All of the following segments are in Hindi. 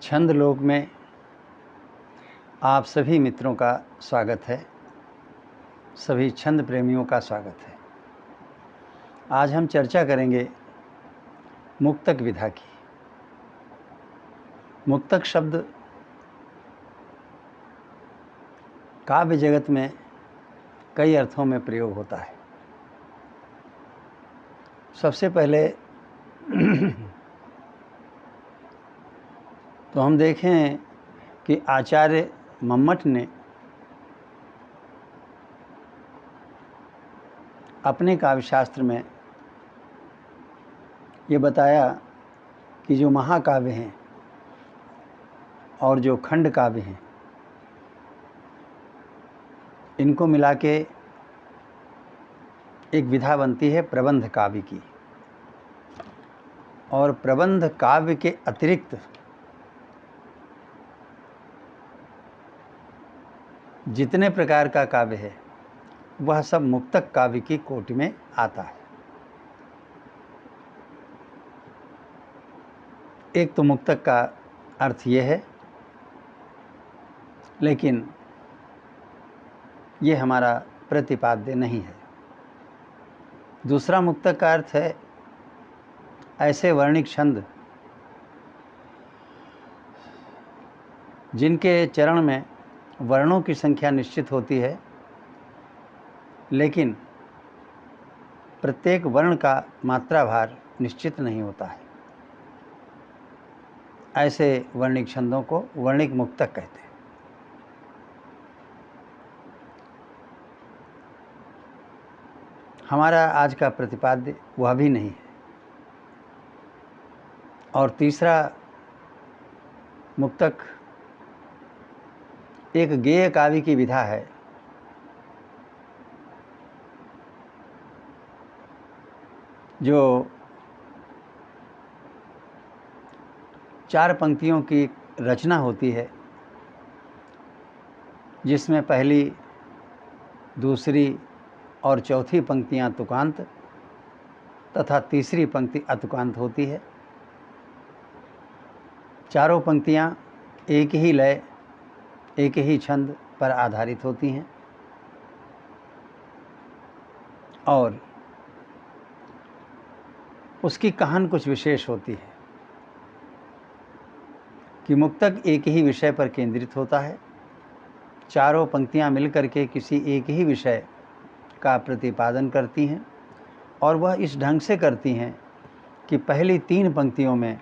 छंद लोक में आप सभी मित्रों का स्वागत है। सभी छंद प्रेमियों का स्वागत है। आज हम चर्चा करेंगे मुक्तक विधा की। मुक्तक शब्द काव्य जगत में कई अर्थों में प्रयोग होता है। सबसे पहले तो हम देखें कि आचार्य मम्मट ने अपने काव्यशास्त्र में ये बताया कि जो महाकाव्य हैं और जो खंड काव्य हैं, इनको मिला के एक विधा बनती है प्रबंध काव्य की। और प्रबंध काव्य के अतिरिक्त जितने प्रकार का काव्य है वह सब मुक्तक काव्य की कोटि में आता है। एक तो मुक्तक का अर्थ ये है, लेकिन ये हमारा प्रतिपाद्य नहीं है। दूसरा मुक्तक का अर्थ है ऐसे वर्णिक छंद जिनके चरण में वर्णों की संख्या निश्चित होती है, लेकिन प्रत्येक वर्ण का मात्रा भार निश्चित नहीं होता है। ऐसे वर्णिक छंदों को वर्णिक मुक्तक कहते हैं। हमारा आज का प्रतिपाद्य वह भी नहीं है। और तीसरा मुक्तक एक गेय काव्य की विधा है। जो 4 पंक्तियों की रचना होती है, जिसमें पहली, दूसरी और चौथी पंक्तियां तुकांत तथा तीसरी पंक्ति अतुकांत होती है। चारों पंक्तियां एक ही लय, एक ही छंद पर आधारित होती हैं और उसकी कहानी कुछ विशेष होती है कि मुक्तक एक ही विषय पर केंद्रित होता है। चारों पंक्तियां मिलकर के किसी एक ही विषय का प्रतिपादन करती हैं और वह इस ढंग से करती हैं कि पहली 3 पंक्तियों में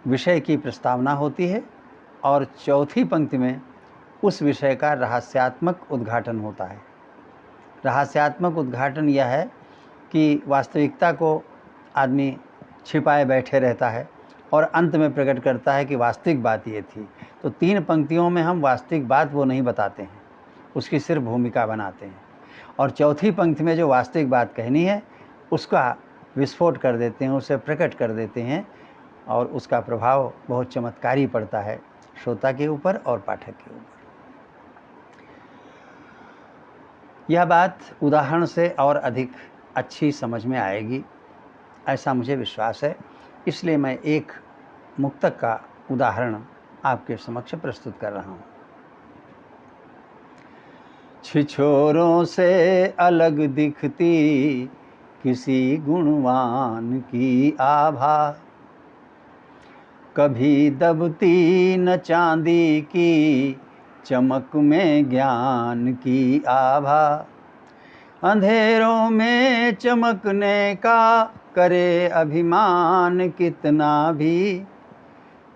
विषय की प्रस्तावना होती है और चौथी पंक्ति में उस विषय का रहस्यात्मक उद्घाटन होता है। रहस्यात्मक उद्घाटन यह है कि वास्तविकता को आदमी छिपाए बैठे रहता है और अंत में प्रकट करता है कि वास्तविक बात ये थी। तो 3 पंक्तियों में हम वास्तविक बात वो नहीं बताते हैं, उसकी सिर्फ भूमिका बनाते हैं। और चौथी पंक्ति में जो वास्तविक बात कहनी है उसका विस्फोट कर देते हैं, उसे प्रकट कर देते हैं और उसका प्रभाव बहुत चमत्कारी पड़ता है श्रोता के ऊपर और पाठक के ऊपर। यह बात उदाहरण से और अधिक अच्छी समझ में आएगी, ऐसा मुझे विश्वास है। इसलिए मैं एक मुक्तक का उदाहरण आपके समक्ष प्रस्तुत कर रहा हूँ। छिछोरों से अलग दिखती किसी गुणवान की आभा, कभी दबती न चांदी की चमक में ज्ञान की आभा। अंधेरों में चमकने का करे अभिमान कितना भी,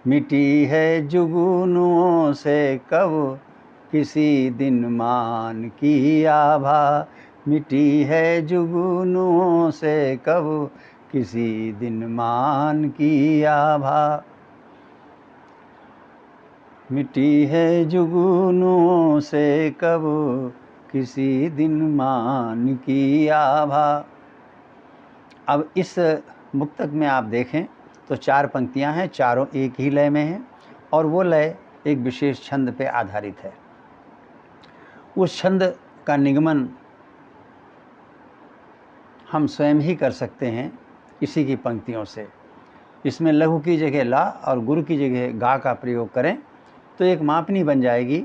मिटी है जुगनुओं से कब किसी दिन मान की आभा। मिटी है जुगनुओं से कब किसी दिन मान की आभा। मिटी है जुगनुओं से कब किसी दिन मान की आभा। अब इस मुक्तक में आप देखें तो 4 पंक्तियां हैं, चारों एक ही लय में हैं और वो लय एक विशेष छंद पे आधारित है। उस छंद का निगमन हम स्वयं ही कर सकते हैं इसी की पंक्तियों से। इसमें लघु की जगह ला और गुरु की जगह गा का प्रयोग करें तो एक मापनी बन जाएगी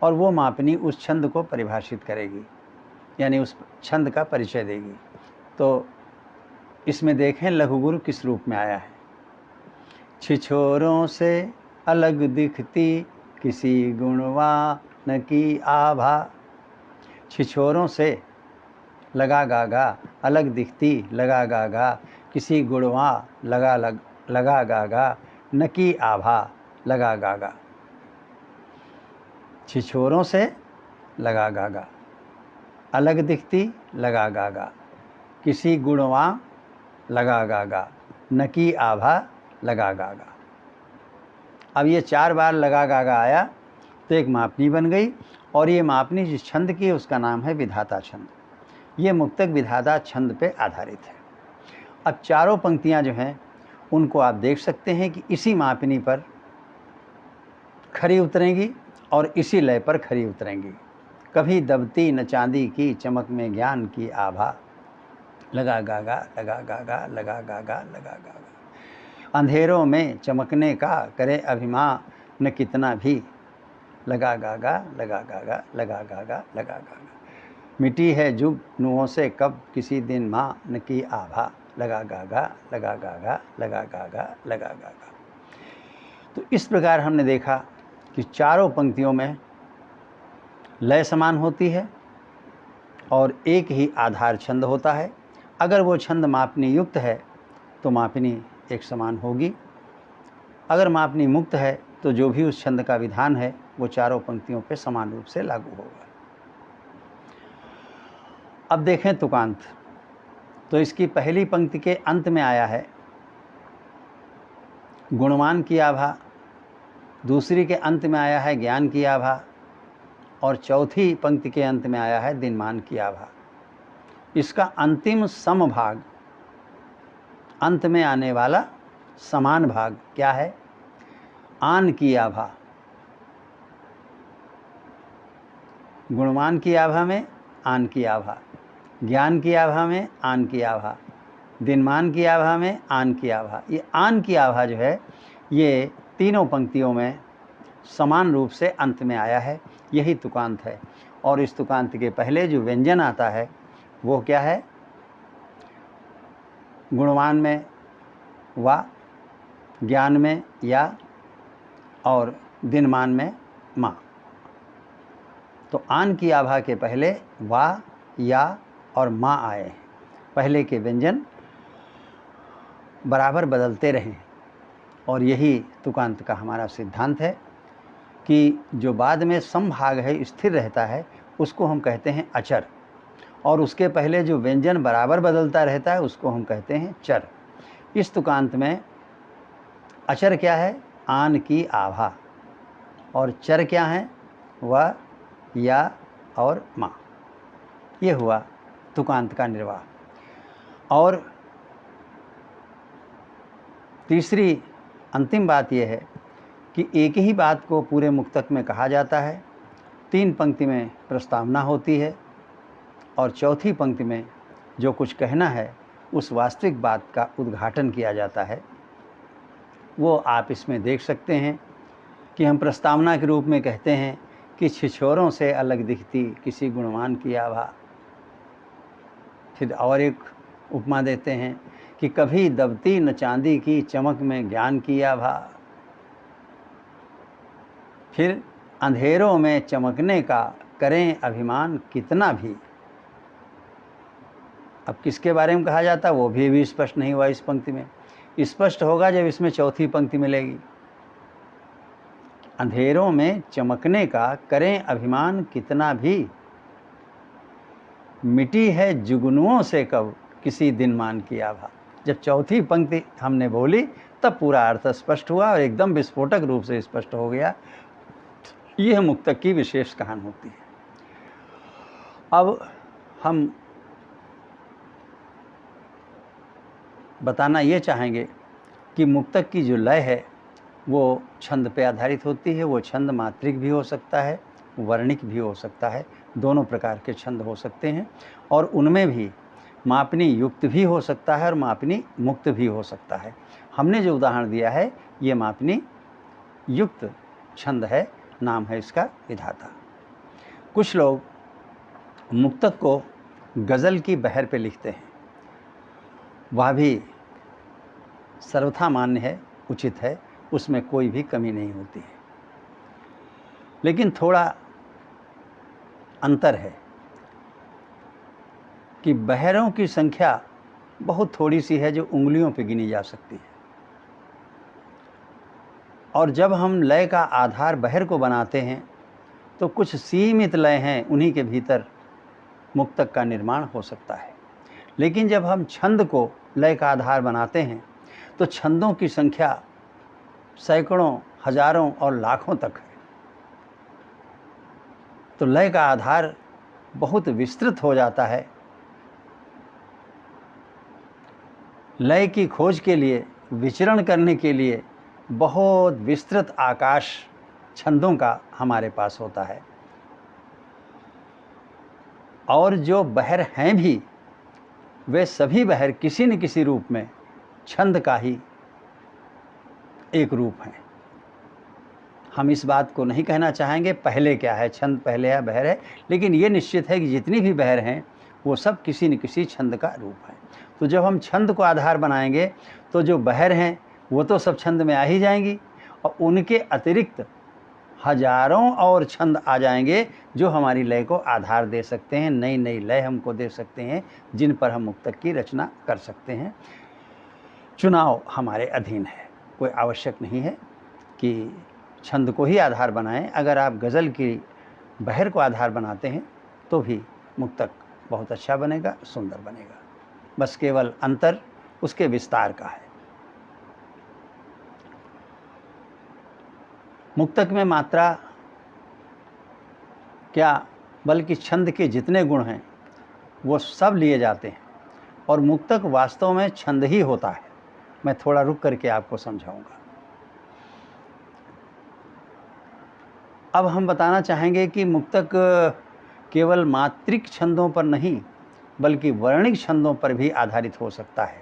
और वो मापनी उस छंद को परिभाषित करेगी, यानी उस छंद का परिचय देगी। तो इसमें देखें लघु गुरु किस रूप में आया है। छिछोरों से अलग दिखती किसी गुणवान की आभा। छिछोरों से लगा गागा अलग दिखती लगा गागा किसी गुणवा लगा गागा न की आभा लगा गागा। छिछोरों से लगा गागा अलग दिखती लगा गागा किसी गुणवा लगा गागा न की आभा लगा गागा। अब ये 4 बार लगा गागा आया तो एक मापनी बन गई और ये मापनी जिस छंद की उसका नाम है विधाता छंद। ये मुक्तक विधाता छंद पे आधारित है। अब चारों पंक्तियां जो हैं उनको आप देख सकते हैं कि इसी मापनी पर खरी उतरेंगी और इसी लय पर खरी उतरेंगी। कभी दबती न चांदी की चमक में ज्ञान की आभा लगा गागा लगा गागा लगा गागा लगा गागा। अंधेरों में चमकने का करे अभिमान न कितना भी लगा गागा लगा गागा लगा गागा लगा गागा। मिटी है जुगनुओं से कब किसी दिन माँ न की आभा लगा गागा लगा गागा लगा गागा लगा गागा। तो इस प्रकार हमने देखा कि चारों पंक्तियों में लय समान होती है और एक ही आधार छंद होता है। अगर वो छंद मापनी युक्त है तो मापनी एक समान होगी, अगर मापनी मुक्त है तो जो भी उस छंद का विधान है वो चारों पंक्तियों पे समान रूप से लागू होगा। अब देखें तुकांत। तो इसकी पहली पंक्ति के अंत में आया है गुणवान की आभा, दूसरी के अंत में आया है ज्ञान की आभा और चौथी पंक्ति के अंत में आया है दिनमान की आभा। इसका अंतिम सम भाग, अंत में आने वाला समान भाग क्या है? आन की आभा। गुणवान की आभा में आन की आभा, ज्ञान की आभा में आन की आभा, दिनमान की आभा में आन की आभा। ये आन की आभा जो है ये तीनों पंक्तियों में समान रूप से अंत में आया है। यही तुकांत है। और इस तुकांत के पहले जो व्यंजन आता है वो क्या है? गुणवान में वा, ज्ञान में या और दिनमान में माँ। तो आन की आभा के पहले वा, या और माँ आए। पहले के व्यंजन बराबर बदलते रहें और यही तुकांत का हमारा सिद्धांत है कि जो बाद में समभाग है स्थिर रहता है उसको हम कहते हैं अचर, और उसके पहले जो व्यंजन बराबर बदलता रहता है उसको हम कहते हैं चर। इस तुकांत में अचर क्या है? आन की आभा, और चर क्या है? व, या और माँ। ये हुआ तुकांत का निर्वाह। और तीसरी अंतिम बात यह है कि एक ही बात को पूरे मुक्तक में कहा जाता है। 3 पंक्ति में प्रस्तावना होती है और चौथी पंक्ति में जो कुछ कहना है उस वास्तविक बात का उद्घाटन किया जाता है। वो आप इसमें देख सकते हैं कि हम प्रस्तावना के रूप में कहते हैं कि छिछोरों से अलग दिखती किसी गुणवान की आभा। फिर और एक उपमा देते हैं कि कभी दबती न चांदी की चमक में ज्ञान की आभा। फिर अंधेरों में चमकने का करें अभिमान कितना भी। अब किसके बारे में कहा जाता है वो भी स्पष्ट नहीं हुआ इस पंक्ति में। स्पष्ट होगा जब इसमें चौथी पंक्ति मिलेगी। अंधेरों में चमकने का करें अभिमान कितना भी, मिटी है जुगनुओं से कब किसी दिनमान की आभा। जब चौथी पंक्ति हमने बोली तब पूरा अर्थ स्पष्ट हुआ और एकदम विस्फोटक रूप से स्पष्ट हो गया। यह मुक्तक की विशेष कहानी होती है। अब हम बताना ये चाहेंगे कि मुक्तक की जो लय है वो छंद पे आधारित होती है। वो छंद मात्रिक भी हो सकता है, वर्णिक भी हो सकता है, दोनों प्रकार के छंद हो सकते हैं। और उनमें भी मापनी युक्त भी हो सकता है और मापनी मुक्त भी हो सकता है। हमने जो उदाहरण दिया है ये मापनी युक्त छंद है, नाम है इसका विधाता। कुछ लोग मुक्तक को गज़ल की बहर पे लिखते हैं, वह भी सर्वथा मान्य है, उचित है, उसमें कोई भी कमी नहीं होती है। लेकिन थोड़ा अंतर है कि बहरों की संख्या बहुत थोड़ी सी है जो उंगलियों पे गिनी जा सकती है, और जब हम लय का आधार बहर को बनाते हैं तो कुछ सीमित लय हैं, उन्हीं के भीतर मुक्तक का निर्माण हो सकता है। लेकिन जब हम छंद को लय का आधार बनाते हैं तो छंदों की संख्या सैकड़ों, हजारों और लाखों तक है। तो लय का आधार बहुत विस्तृत हो जाता है। लय की खोज के लिए, विचरण करने के लिए बहुत विस्तृत आकाश छंदों का हमारे पास होता है। और जो बहर हैं भी, वे सभी बहर किसी न किसी रूप में छंद का ही एक रूप है। हम इस बात को नहीं कहना चाहेंगे पहले क्या है, छंद पहले है बहर है, लेकिन ये निश्चित है कि जितनी भी बहर हैं वो सब किसी न किसी छंद का रूप है। तो जब हम छंद को आधार बनाएंगे तो जो बहर हैं वो तो सब छंद में आ ही जाएंगी, और उनके अतिरिक्त हजारों और छंद आ जाएंगे जो हमारी लय को आधार दे सकते हैं, नई नई लय हमको दे सकते हैं, जिन पर हम मुक्तक की रचना कर सकते हैं। चुनाव हमारे अधीन है, कोई आवश्यक नहीं है कि छंद को ही आधार बनाएं। अगर आप गज़ल की बहर को आधार बनाते हैं तो भी मुक्तक बहुत अच्छा बनेगा, सुंदर बनेगा। बस केवल अंतर उसके विस्तार का है। मुक्तक में मात्रा क्या, बल्कि छंद के जितने गुण हैं वो सब लिए जाते हैं, और मुक्तक वास्तव में छंद ही होता है। मैं थोड़ा रुक करके आपको समझाऊंगा। अब हम बताना चाहेंगे कि मुक्तक केवल मात्रिक छंदों पर नहीं बल्कि वर्णिक छंदों पर भी आधारित हो सकता है,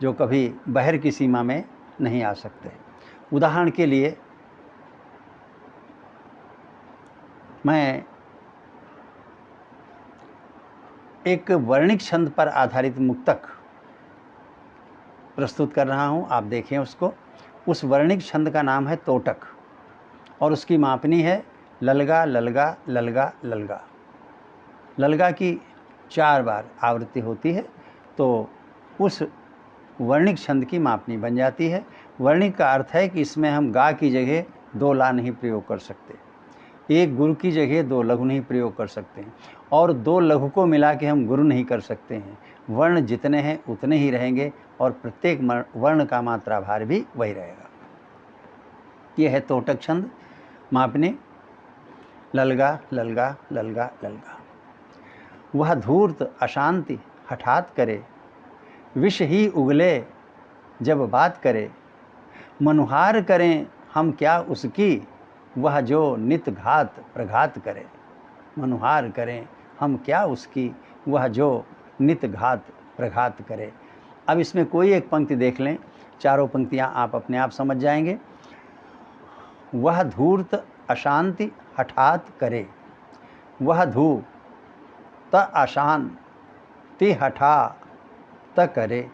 जो कभी बहर की सीमा में नहीं आ सकते। उदाहरण के लिए मैं एक वर्णिक छंद पर आधारित मुक्तक प्रस्तुत कर रहा हूं, आप देखें उसको। उस वर्णिक छंद का नाम है तोटक, और उसकी मापनी है ललगा ललगा ललगा ललगा। ललगा की 4 बार आवृत्ति होती है, तो उस वर्णिक छंद की मापनी बन जाती है। वर्णिक का अर्थ है कि इसमें हम गा की जगह 2 ला नहीं प्रयोग कर सकते, एक गुरु की जगह 2 लघु नहीं प्रयोग कर सकते हैं, और 2 लघु को मिला के हम गुरु नहीं कर सकते हैं। वर्ण जितने हैं उतने ही रहेंगे, और प्रत्येक वर्ण का मात्रा भार भी वही रहेगा। यह है तोटक छंद। मापने ललगा ललगा ललगा ललगा। वह धूर्त अशांति हठात करे, विष ही उगले जब बात करे। मनुहार करें हम क्या उसकी, वह जो नित घात प्रघात करे। मनुहार करें हम क्या उसकी, वह जो नित घात प्रघात करे। अब इसमें कोई एक पंक्ति देख लें, चारों पंक्तियां आप अपने आप समझ जाएंगे। वह धूर्त अशांति हठात करे, वह धू त अशान ति हठा त करे।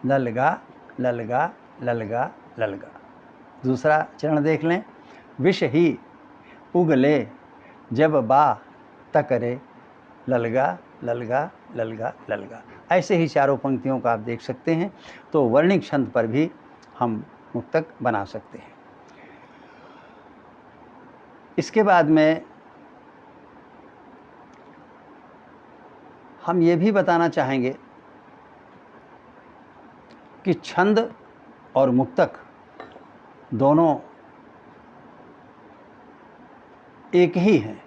ललगा ललगा ललगा ललगा। दूसरा चरण देख लें। विष ही उगले जब बा त करे। ललगा ललगा ललगा ललगा। ऐसे ही चारों पंक्तियों का आप देख सकते हैं। तो वर्णिक छंद पर भी हम मुक्तक बना सकते हैं। इसके बाद में हम ये भी बताना चाहेंगे कि छंद और मुक्तक दोनों एक ही हैं,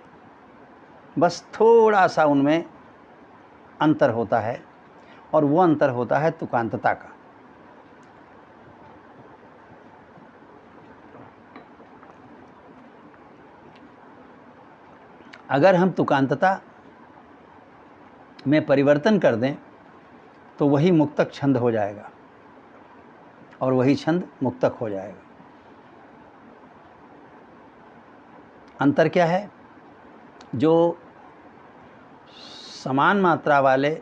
बस थोड़ा सा उनमें अंतर होता है, और वो अंतर होता है तुकांतता का। अगर हम तुकांतता में परिवर्तन कर दें तो वही मुक्तक छंद हो जाएगा, और वही छंद मुक्तक हो जाएगा। अंतर क्या है? जो समान मात्रा वाले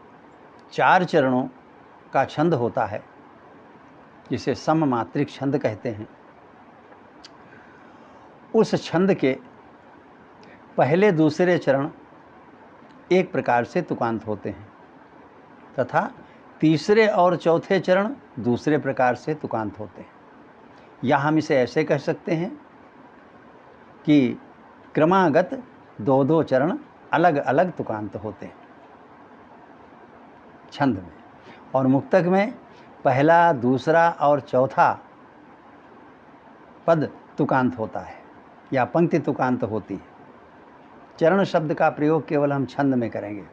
4 चरणों का छंद होता है, जिसे सममात्रिक छंद कहते हैं, उस छंद के पहले दूसरे चरण एक प्रकार से तुकांत होते हैं तथा तीसरे और चौथे चरण दूसरे प्रकार से तुकांत होते हैं। या हम इसे ऐसे कह सकते हैं कि क्रमागत 2-2 चरण अलग अलग तुकांत होते हैं छंद में, और मुक्तक में पहला, दूसरा और चौथा पद तुकांत होता है या पंक्ति तुकांत होती है। चरण शब्द का प्रयोग केवल हम छंद में करेंगे,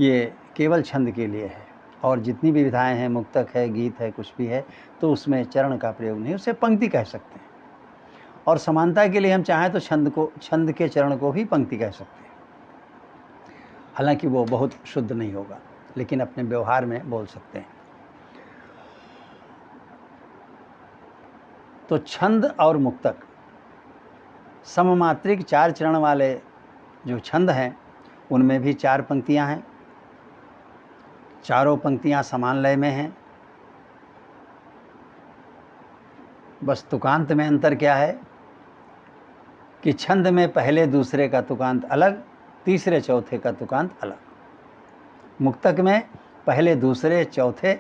ये केवल छंद के लिए है, और जितनी भी विधाएं हैं, मुक्तक है, गीत है, कुछ भी है, तो उसमें चरण का प्रयोग नहीं, उसे पंक्ति कह सकते हैं। और समानता के लिए हम चाहें तो छंद के चरण को भी पंक्ति कह सकते हैं। हालांकि वो बहुत शुद्ध नहीं होगा, लेकिन अपने व्यवहार में बोल सकते हैं। तो छंद और मुक्तक, सममात्रिक 4 चरण वाले जो छंद हैं, उनमें भी 4 पंक्तियां हैं। चारों पंक्तियां समान लय में हैं। बस तुकांत में अंतर क्या है कि छंद में पहले दूसरे का तुकांत अलग, तीसरे चौथे का तुकांत अलग। मुक्तक में पहले दूसरे चौथे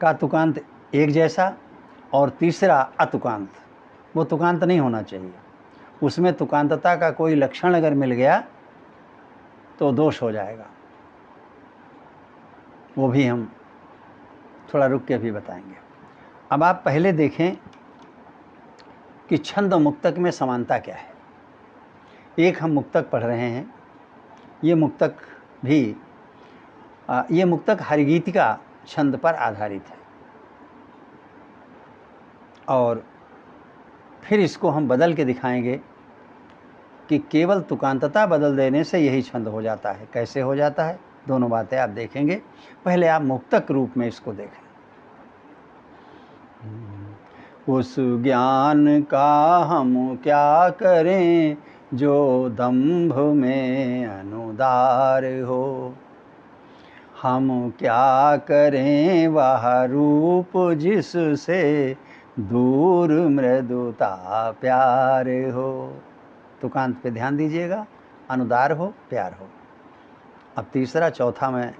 का तुकांत एक जैसा और तीसरा अतुकांत। वो तुकांत नहीं होना चाहिए, उसमें तुकांतता का कोई लक्षण अगर मिल गया तो दोष हो जाएगा। वो भी हम थोड़ा रुक के भी बताएंगे। अब आप पहले देखें कि छंद मुक्तक में समानता क्या है। एक हम मुक्तक पढ़ रहे हैं, ये मुक्तक हरिगीतिका छंद पर आधारित है, और फिर इसको हम बदल के दिखाएंगे कि केवल तुकांतता बदल देने से यही छंद हो जाता है। कैसे हो जाता है, दोनों बातें आप देखेंगे। पहले आप मुक्तक रूप में इसको देखें। उस ज्ञान का हम क्या करें जो दंभ में अनुदार हो, हम क्या करें वह रूप जिससे दूर मृदुता प्यार हो। तुकांत पे ध्यान दीजिएगा, अनुदार हो, प्यार हो। अब तीसरा चौथा मैं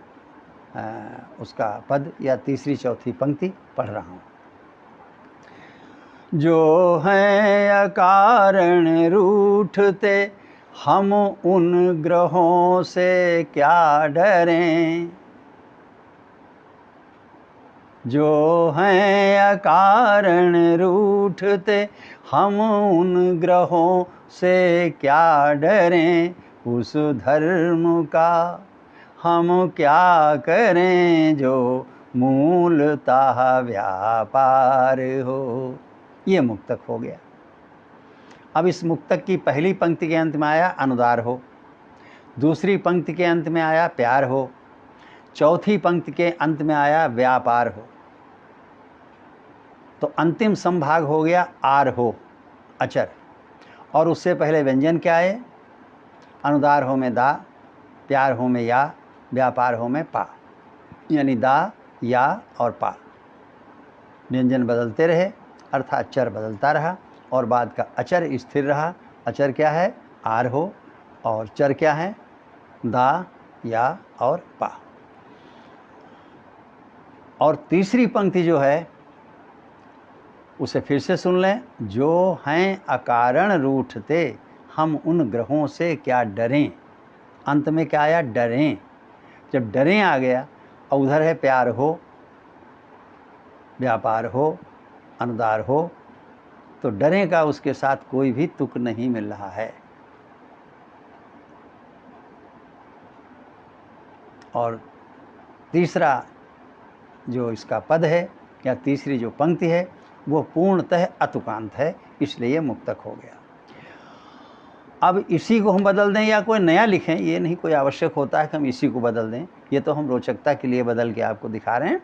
उसका पद या तीसरी चौथी पंक्ति पढ़ रहा हूँ। जो हैं अकारण रूठते हम उन ग्रहों से क्या डरें, जो हैं अकारण रूठते हम उन ग्रहों से क्या डरें, उस धर्म का हम क्या करें जो मूलतः व्यापार हो। ये मुक्तक हो गया। अब इस मुक्तक की पहली पंक्ति के अंत में आया अनुदार हो, दूसरी पंक्ति के अंत में आया प्यार हो, चौथी पंक्ति के अंत में आया व्यापार हो। तो अंतिम संभाग हो गया आर हो, अचर, और उससे पहले व्यंजन क्या आए? अनुदार हो में दा, प्यार हो में या, व्यापार हो में पा, यानी दा, या और पा। व्यंजन बदलते रहे, अर्थात चर बदलता रहा, और बाद का अचर स्थिर रहा। अचर क्या है? आर हो, और चर क्या है? दा, या और पा। और तीसरी पंक्ति जो है उसे फिर से सुन लें। जो हैं अकारण रूठते हम उन ग्रहों से क्या डरें। अंत में क्या आया? डरें। जब डरें आ गया और उधर है प्यार हो, व्यापार हो, अनुदार हो, तो डरें का उसके साथ कोई भी तुक नहीं मिल रहा है। और तीसरा जो इसका पद है या तीसरी जो पंक्ति है वो पूर्णतः अतुकांत है, इसलिए ये मुक्तक हो गया। अब इसी को हम बदल दें या कोई नया लिखें, ये नहीं कोई आवश्यक होता है कि हम इसी को बदल दें, ये तो हम रोचकता के लिए बदल के आपको दिखा रहे हैं।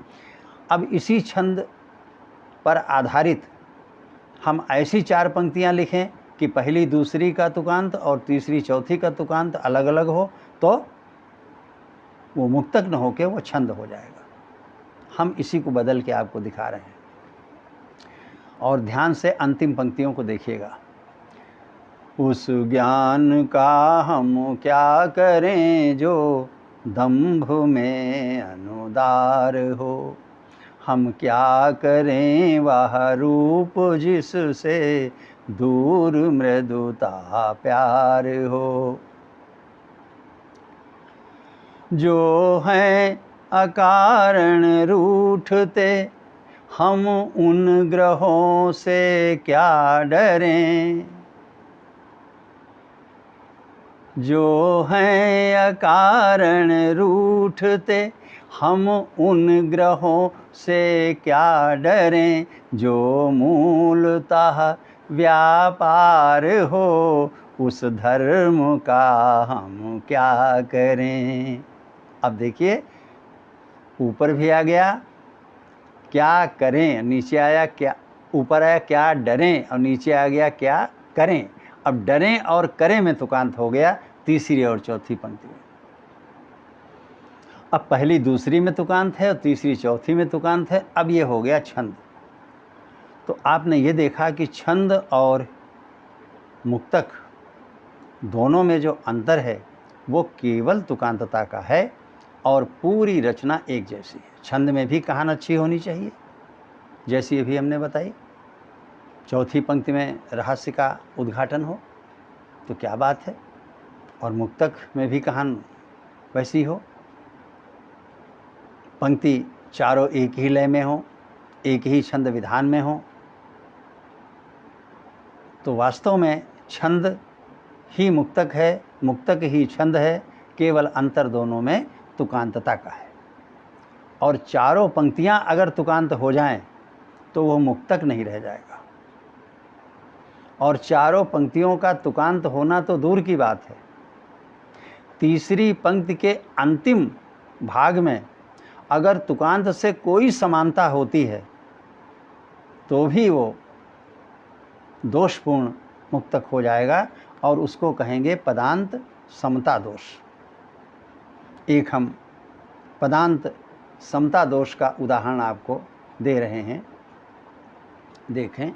अब इसी छंद पर आधारित हम ऐसी 4 पंक्तियाँ लिखें कि पहली दूसरी का तुकांत और तीसरी चौथी का तुकांत अलग अलग हो, तो वो मुक्तक न होके वो छंद हो जाएगा। हम इसी को बदल के आपको दिखा रहे हैं। और ध्यान से अंतिम पंक्तियों को देखिएगा। उस ज्ञान का हम क्या करें जो दंभ में अनुदार हो, हम क्या करें वह रूप जिससे दूर मृदुता प्यार हो। जो हैं अकारण रूठते हम उन ग्रहों से क्या डरें, जो हैं अकारण रूठते हम उन ग्रहों से क्या डरें, जो मूलतः व्यापार हो उस धर्म का हम क्या करें। अब देखिए, ऊपर भी आ गया क्या करें, नीचे आया क्या, ऊपर आया क्या डरें और नीचे आ गया क्या करें। अब डरें और करें में तुकांत हो गया तीसरी और चौथी पंक्ति में। अब पहली दूसरी में तुकांत है और तीसरी चौथी में तुकांत है। अब ये हो गया छंद। तो आपने ये देखा कि छंद और मुक्तक दोनों में जो अंतर है वो केवल तुकांतता का है और पूरी रचना एक जैसी है। छंद में भी कहान अच्छी होनी चाहिए जैसी अभी हमने बताई, चौथी पंक्ति में रहस्य का उद्घाटन हो तो क्या बात है, और मुक्तक में भी कहान वैसी हो, पंक्ति चारों एक ही लय में हो, एक ही छंद विधान में हो। तो वास्तव में छंद ही मुक्तक है, मुक्तक ही छंद है, केवल अंतर दोनों में तुकांतता का है। और चारों पंक्तियां अगर तुकांत हो जाएं तो वो मुक्तक नहीं रह जाएगा। और चारों पंक्तियों का तुकांत होना तो दूर की बात है, तीसरी पंक्ति के अंतिम भाग में अगर तुकांत से कोई समानता होती है तो भी वो दोषपूर्ण मुक्तक हो जाएगा और उसको कहेंगे पदांत समता दोष। एक हम पदांत समता दोष का उदाहरण आपको दे रहे हैं, देखें।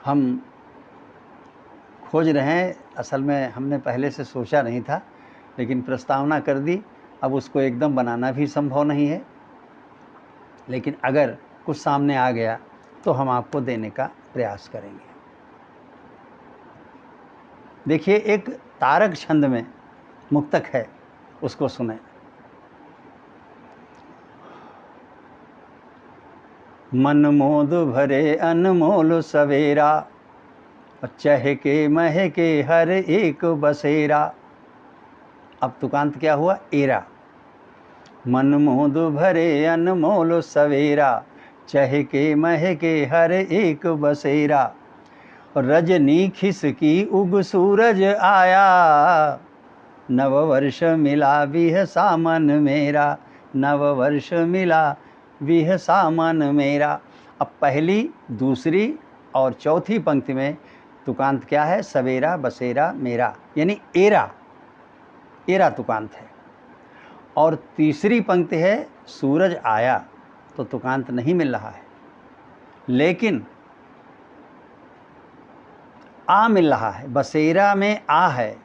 हम खोज रहे हैं, असल में हमने पहले से सोचा नहीं था लेकिन प्रस्तावना कर दी। अब उसको एकदम बनाना भी संभव नहीं है, लेकिन अगर कुछ सामने आ गया तो हम आपको देने का प्रयास करेंगे। देखिए, एक तारक छंद में मुक्तक है, उसको सुने। मन मोद भरे अनमोल सवेरा, चहके महके हर एक बसेरा। अब तुकांत क्या हुआ, एरा। मन मोद भरे अनमोल सवेरा, चहके महके हर एक बसेरा। रजनी खिसकी उग सूरज आया, नव वर्ष मिला विह सामन मेरा, नव वर्ष मिला विह सामन मेरा। अब पहली, दूसरी और चौथी पंक्ति में तुकांत क्या है, सवेरा बसेरा मेरा, यानी एरा, एरा तुकांत है। और तीसरी पंक्ति है सूरज आया, तो तुकांत नहीं मिल रहा है, लेकिन आ मिल रहा है। बसेरा में आ है,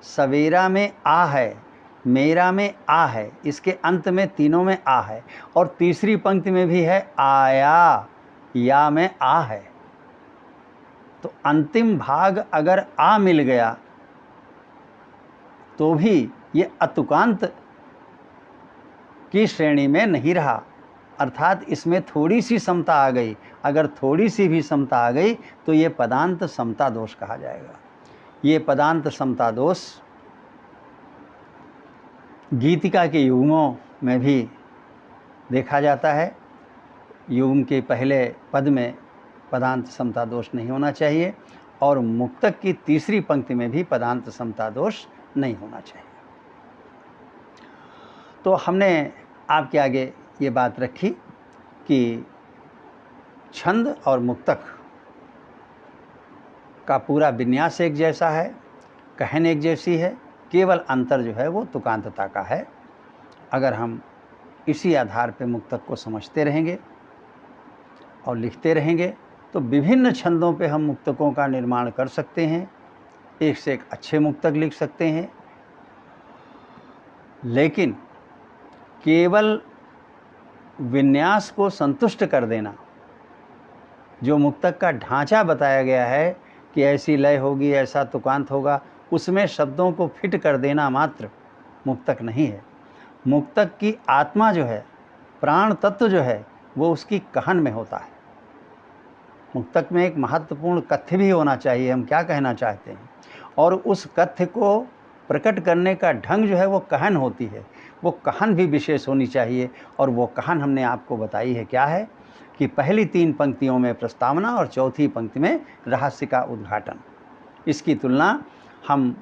सवेरा में आ है, मेरा में आ है, इसके अंत में तीनों में आ है, और तीसरी पंक्ति में भी है आया, या में आ है। तो अंतिम भाग अगर आ मिल गया तो भी ये अतुकांत की श्रेणी में नहीं रहा, अर्थात इसमें थोड़ी सी समता आ गई। अगर थोड़ी सी भी समता आ गई तो ये पदांत समता दोष कहा जाएगा। ये पदांत समता दोष गीतिका के युग्मों में भी देखा जाता है। युग्म के पहले पद में पदांत समता दोष नहीं होना चाहिए, और मुक्तक की तीसरी पंक्ति में भी पदांत समता दोष नहीं होना चाहिए। तो हमने आपके आगे ये बात रखी कि छंद और मुक्तक का पूरा विन्यास एक जैसा है, कहन एक जैसी है, केवल अंतर जो है वो तुकांतता का है। अगर हम इसी आधार पे मुक्तक को समझते रहेंगे और लिखते रहेंगे तो विभिन्न छंदों पे हम मुक्तकों का निर्माण कर सकते हैं, एक से एक अच्छे मुक्तक लिख सकते हैं। लेकिन केवल विन्यास को संतुष्ट कर देना, जो मुक्तक का ढांचा बताया गया है कि ऐसी लय होगी, ऐसा तुकांत होगा, उसमें शब्दों को फिट कर देना मात्र मुक्तक नहीं है। मुक्तक की आत्मा जो है, प्राण तत्व जो है, वो उसकी कहन में होता है। मुक्तक में एक महत्वपूर्ण कथ्य भी होना चाहिए, हम क्या कहना चाहते हैं, और उस कथ्य को प्रकट करने का ढंग जो है वो कहन होती है। वो कहन भी विशेष होनी चाहिए, और वो कहन हमने आपको बताई है क्या है कि पहली 3 पंक्तियों में प्रस्तावना और चौथी पंक्ति में रहस्य का उद्घाटन। इसकी तुलना हम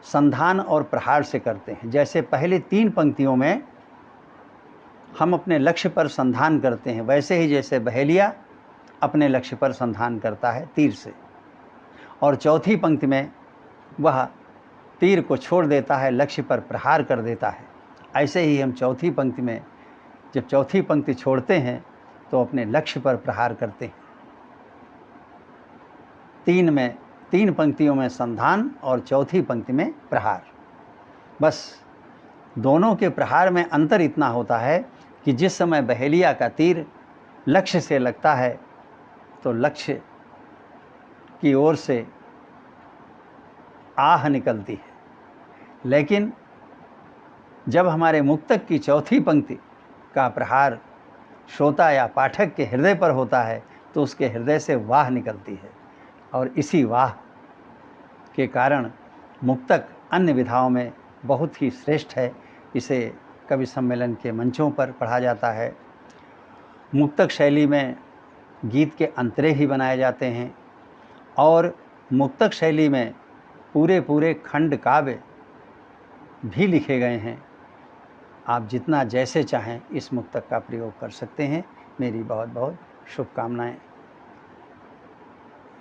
संधान और प्रहार से करते हैं। जैसे पहली 3 पंक्तियों में हम अपने लक्ष्य पर संधान करते हैं, वैसे ही जैसे बहेलिया अपने लक्ष्य पर संधान करता है तीर से, और चौथी पंक्ति में वह तीर को छोड़ देता है, लक्ष्य पर प्रहार कर देता है। ऐसे ही हम चौथी पंक्ति में जब चौथी पंक्ति छोड़ते हैं तो अपने लक्ष्य पर प्रहार करते हैं। 3 पंक्तियों में संधान और चौथी पंक्ति में प्रहार। बस दोनों के प्रहार में अंतर इतना होता है कि जिस समय बहेलिया का तीर लक्ष्य से लगता है तो लक्ष्य की ओर से आह निकलती है, लेकिन जब हमारे मुक्तक की चौथी पंक्ति का प्रहार श्रोता या पाठक के हृदय पर होता है तो उसके हृदय से वाह निकलती है, और इसी वाह के कारण मुक्तक अन्य विधाओं में बहुत ही श्रेष्ठ है। इसे कवि सम्मेलन के मंचों पर पढ़ा जाता है। मुक्तक शैली में गीत के अंतरे ही बनाए जाते हैं, और मुक्तक शैली में पूरे खंड काव्य भी लिखे गए हैं। आप जितना जैसे चाहें इस मुक्तक का प्रयोग कर सकते हैं। मेरी बहुत बहुत शुभकामनाएं।